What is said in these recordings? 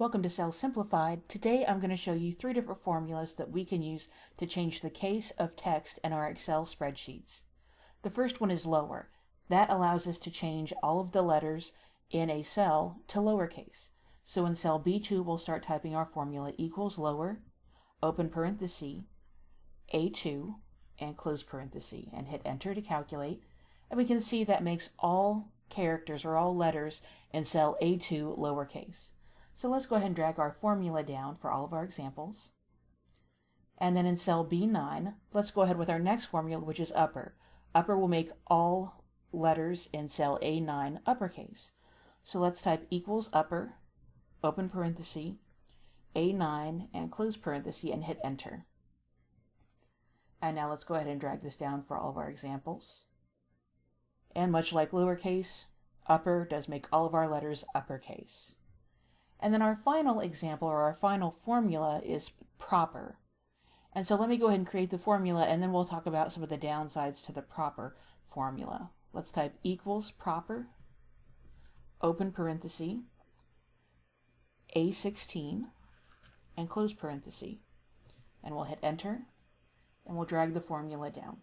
Welcome to Cell Simplified. Today I'm going to show you 3 different formulas that we can use to change the case of text in our Excel spreadsheets. The first one is lower. That allows us to change all of the letters in a cell to lowercase. So in cell B2 we'll start typing our formula equals lower, open parenthesis, A2, and close parenthesis, and hit enter to calculate. And we can see that makes all characters or all letters in cell A2 lowercase. So let's go ahead and drag our formula down for all of our examples. And then in cell B9, let's go ahead with our next formula, which is upper. Upper will make all letters in cell A9 uppercase. So let's type equals upper, open parenthesis, A9, and close parenthesis, and hit enter. And now let's go ahead and drag this down for all of our examples. And much like lowercase, upper does make all of our letters uppercase. And then our final example, or our final formula, is proper. And so let me go ahead and create the formula, and then we'll talk about some of the downsides to the proper formula. Let's type equals proper, open parenthesis, A16, and close parenthesis. And we'll hit enter, and we'll drag the formula down.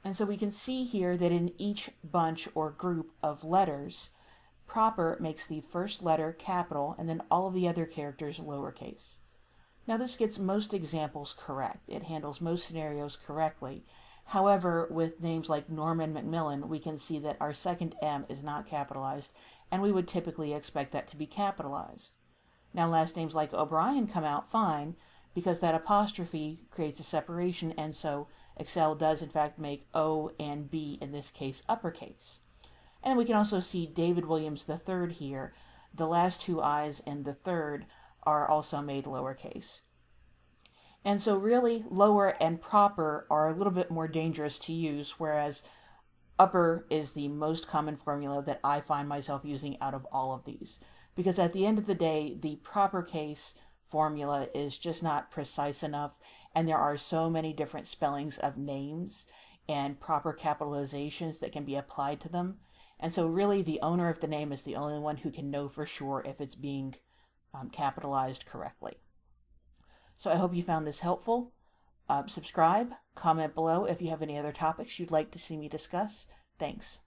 And so we can see here that in each bunch or group of letters, proper makes the first letter capital and then all of the other characters lowercase. Now this gets most examples correct. It handles most scenarios correctly. However, with names like Norman Macmillan, we can see that our second M is not capitalized, and we would typically expect that to be capitalized. Now last names like O'Brien come out fine because that apostrophe creates a separation, and so Excel does in fact make O and B, in this case, uppercase. And we can also see David Williams III here. The last 2 I's in the third are also made lowercase. And so really lower and proper are a little bit more dangerous to use, whereas upper is the most common formula that I find myself using out of all of these. Because at the end of the day, the proper case formula is just not precise enough, and there are so many different spellings of names and proper capitalizations that can be applied to them. And so really the owner of the name is the only one who can know for sure if it's being capitalized correctly. So I hope you found this helpful. Subscribe, comment below if you have any other topics you'd like to see me discuss. Thanks.